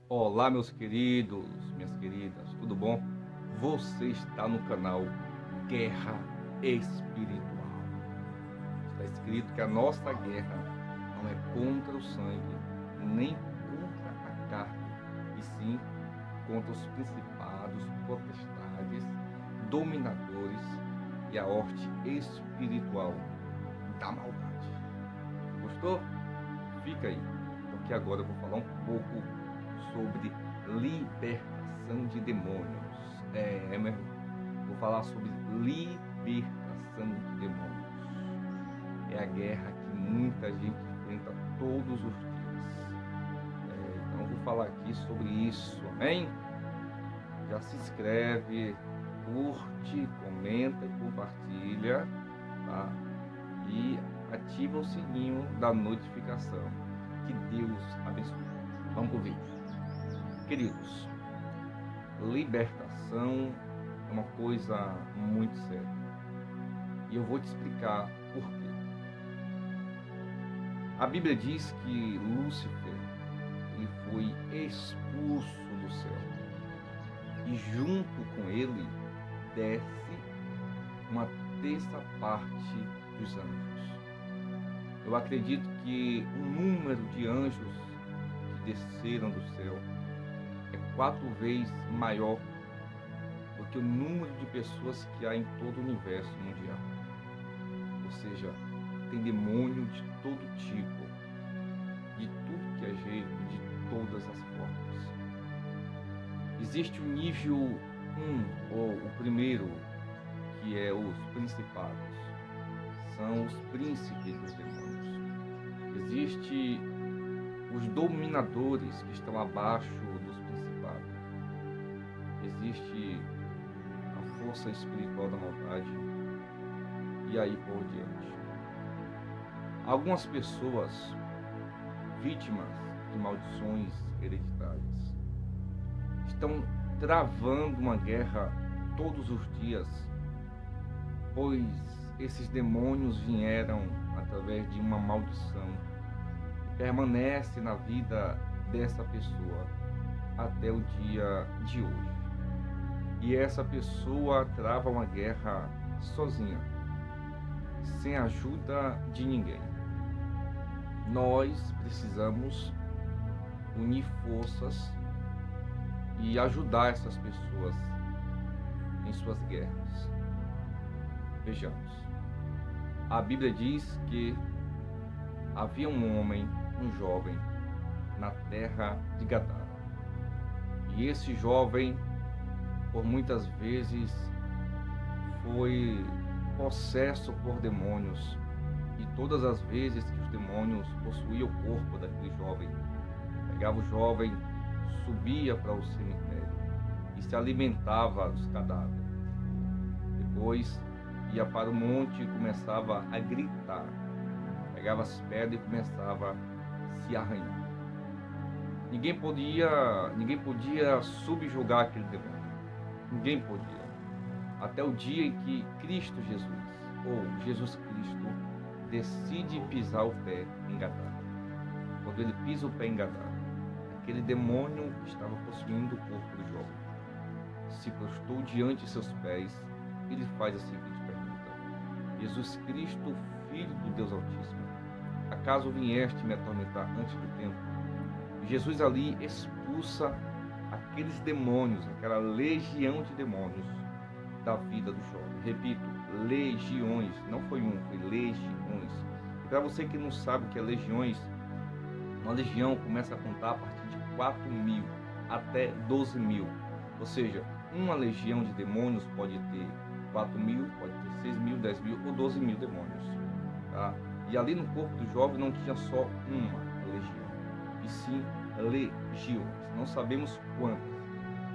Olá, meus queridos, minhas queridas, tudo bom? Você está no canal Guerra Espiritual. Está escrito que a nossa guerra não é contra o sangue, nem contra a carne, e sim contra os principados, potestades, dominadores e a horte espiritual da maldade. Gostou? Fica aí, porque agora eu vou falar um pouco sobre libertação de demônios. Meu irmão, vou falar sobre libertação de demônios. É a guerra que muita gente enfrenta todos os dias. Então eu vou falar aqui sobre isso, amém? Já se inscreve, curte, comenta e compartilha, tá? E ativa o sininho da notificação. Que Deus abençoe. Vamos pro vídeo. Queridos, libertação é uma coisa muito séria. E eu vou te explicar por quê. A Bíblia diz que Lúcifer ele foi expulso do céu. E junto com ele desce uma terça parte dos anjos. Eu acredito que o número de anjos que desceram do céu é 4 vezes maior do que o número de pessoas que há em todo o universo mundial. Ou seja, tem demônio de todo tipo, de tudo que é jeito, de todas as formas. Existe o nível 1, ou o primeiro, que é os principados. São os príncipes dos demônios. Existe os dominadores que estão abaixo dos principados. Existe a força espiritual da maldade e aí por diante. Algumas pessoas vítimas de maldições hereditárias estão travando uma guerra todos os dias, pois esses demônios vieram através de uma maldição e permanece na vida dessa pessoa até o dia de hoje. E essa pessoa trava uma guerra sozinha, sem ajuda de ninguém. Nós precisamos unir forças e ajudar essas pessoas em suas guerras. Vejamos. A Bíblia diz que havia um homem, um jovem, na terra de Gadara. E esse jovem, por muitas vezes, foi possesso por demônios. E todas as vezes que os demônios possuíam o corpo daquele jovem, pegava o jovem, subia para o cemitério e se alimentava dos cadáveres. Depois ia para o monte e começava a gritar. Pegava as pedras e começava a se arranhar. Ninguém podia subjugar aquele demônio. Ninguém podia. Até o dia em que Cristo Jesus, ou Jesus Cristo, decide pisar o pé em Gadara. Quando ele pisa o pé em Gadara, aquele demônio que estava possuindo o corpo do jovem se prostou diante de seus pés e lhe faz a seguinte pergunta: Jesus Cristo, Filho do Deus Altíssimo, acaso vieste me atormentar antes do tempo? E Jesus ali expulsa aqueles demônios, aquela legião de demônios da vida do jovem. Repito, legiões, não foi um, foi legiões. E para você que não sabe o que é legiões, uma legião começa a contar a partir de 4.000 até 12.000. Ou seja, uma legião de demônios pode ter 4.000, pode ter 6.000, 10.000 ou 12.000 demônios. Tá? E ali no corpo do jovem não tinha só uma legião, e sim legiões. Não sabemos quantas,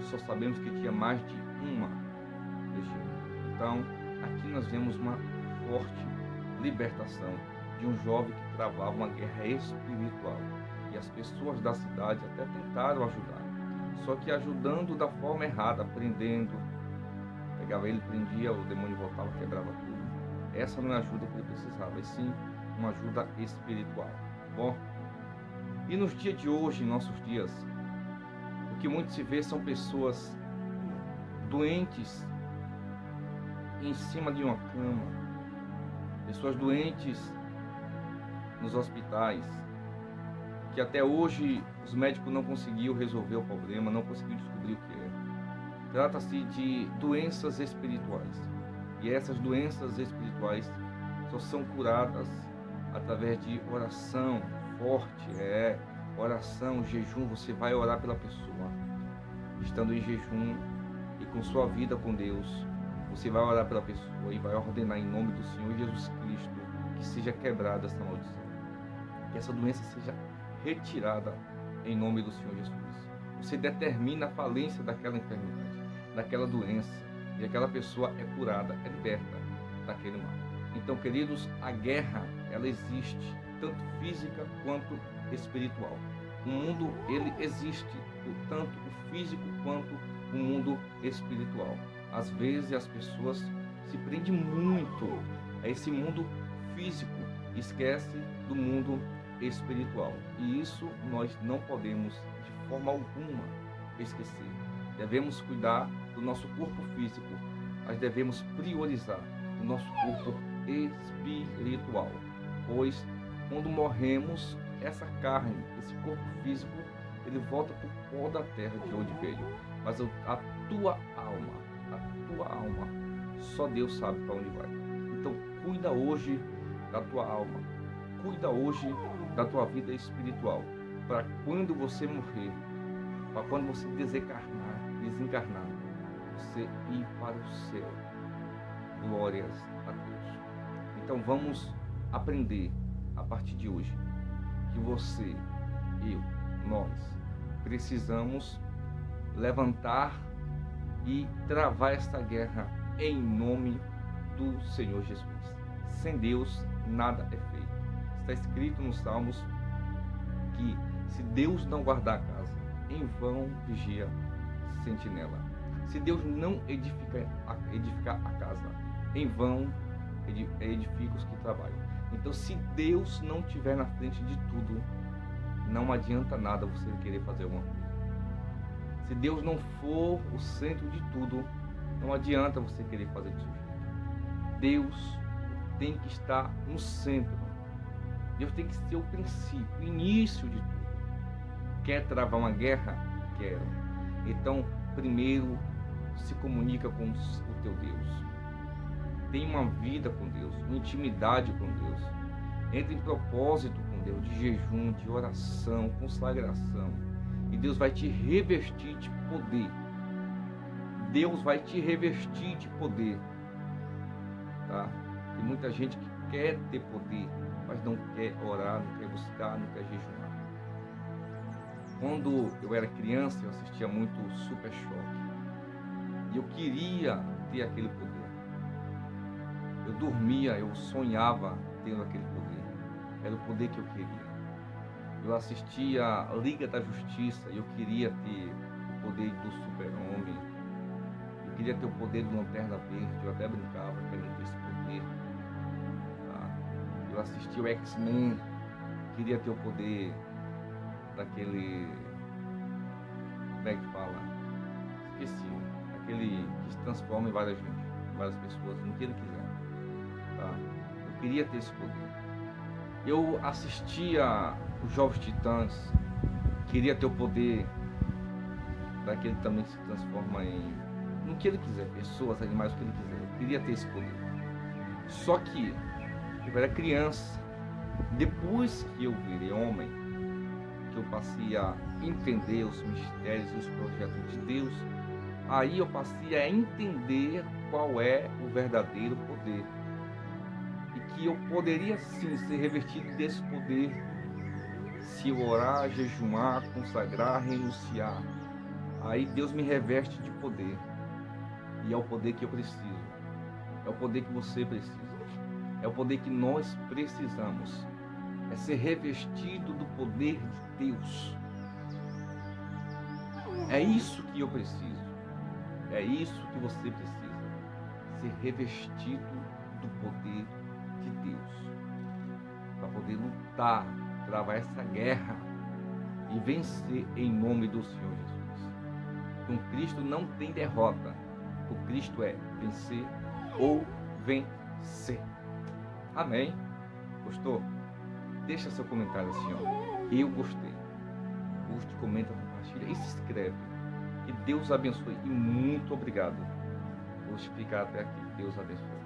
só sabemos que tinha mais de uma legião. Então, aqui nós vemos uma forte libertação de um jovem que travava uma guerra espiritual. E as pessoas da cidade até tentaram ajudar, só que ajudando da forma errada, prendendo. Pegava ele, prendia, o demônio voltava, quebrava tudo. Essa não é a ajuda que ele precisava, e sim uma ajuda espiritual. Bom, e nos dias de hoje, em nossos dias, O que muito se vê são pessoas doentes em cima de uma cama, pessoas doentes nos hospitais, que até hoje os médicos não conseguiram resolver o problema, não conseguiram descobrir o que é. Trata-se de doenças espirituais. E essas doenças espirituais só são curadas através de oração forte, oração, jejum. Você vai orar pela pessoa, estando em jejum e com sua vida com Deus. Você vai orar pela pessoa e vai ordenar em nome do Senhor Jesus Cristo que seja quebrada essa maldição, que essa doença seja retirada em nome do Senhor Jesus. Você determina a falência daquela enfermidade, daquela doença, e aquela pessoa é curada, é liberta daquele mal. Então, queridos, a guerra, ela existe, tanto física quanto espiritual. O mundo, ele existe, tanto o físico quanto o mundo espiritual. Às vezes as pessoas se prendem muito a esse mundo físico, esquece do mundo espiritual. E isso nós não podemos de forma alguma esquecer. Devemos cuidar do nosso corpo físico, mas devemos priorizar o nosso corpo espiritual, pois quando morremos, essa carne, esse corpo físico, ele volta para o pó da terra de onde veio, mas a tua alma, só Deus sabe para onde vai. Então cuida hoje da tua alma, cuida hoje da tua vida espiritual, para quando você morrer, para quando você desencarnar, você ir para o céu. Glórias a Deus. Então vamos aprender a partir de hoje que você, nós precisamos levantar e travar esta guerra em nome do Senhor Jesus. Sem Deus nada é feito. Está escrito nos Salmos que se Deus não guardar a casa, em vão vigia a sentinela. Se Deus não edificar a casa, em vão edifica os que trabalham. Então, se Deus não estiver na frente de tudo, não adianta nada você querer fazer alguma coisa. Se Deus não for o centro de tudo, não adianta você querer fazer do seu jeito. Deus tem que estar no centro. Deus tem que ser o princípio, o início de tudo. Quer travar uma guerra? Quero. Então, primeiro, se comunica com o teu Deus. Tenha uma vida com Deus, uma intimidade com Deus. Entre em propósito com Deus, de jejum, de oração, consagração. E Deus vai te revestir de poder. Deus vai te revestir de poder. Tá? Tem muita gente que quer ter poder, mas não quer orar, não quer buscar, não quer jejuar. Quando eu era criança, eu assistia muito Super Choque. E eu queria ter aquele poder. Eu dormia, eu sonhava tendo aquele poder. Era o poder que eu queria. Eu assistia a Liga da Justiça e eu queria ter o poder do Super-Homem. Eu queria ter o poder do Lanterna Verde. Eu até brincava querendo ter esse poder. Tá? Eu assistia o X-Men. Queria ter o poder daquele... Como é que fala? Esqueci. Aquele que se transforma em várias pessoas, no que ele quiser. Tá? Eu queria ter esse poder. Eu assistia os Jovens Titãs, queria ter o poder daquele também que se transforma em no que ele quiser, pessoas, animais, o que ele quiser. Eu queria ter esse poder. Só que eu era criança. Depois que eu virei homem, que eu passei a entender os mistérios e os projetos de Deus, aí eu passei a entender qual é o verdadeiro poder. E que eu poderia sim ser revestido desse poder se eu orar, jejuar, consagrar, renunciar. Aí Deus me reveste de poder. E é o poder que eu preciso. É o poder que você precisa. É o poder que nós precisamos. É ser revestido do poder de Deus. É isso que eu preciso. É isso que você precisa. Ser revestido do poder de Deus. Para poder lutar, travar essa guerra e vencer em nome do Senhor Jesus. Com Cristo não tem derrota. O Cristo é vencer ou vencer. Amém? Gostou? Deixa seu comentário assim, ó. Eu gostei. Curte, comenta, compartilha e se inscreve. Que Deus abençoe e muito obrigado por ficar até aqui. Deus abençoe.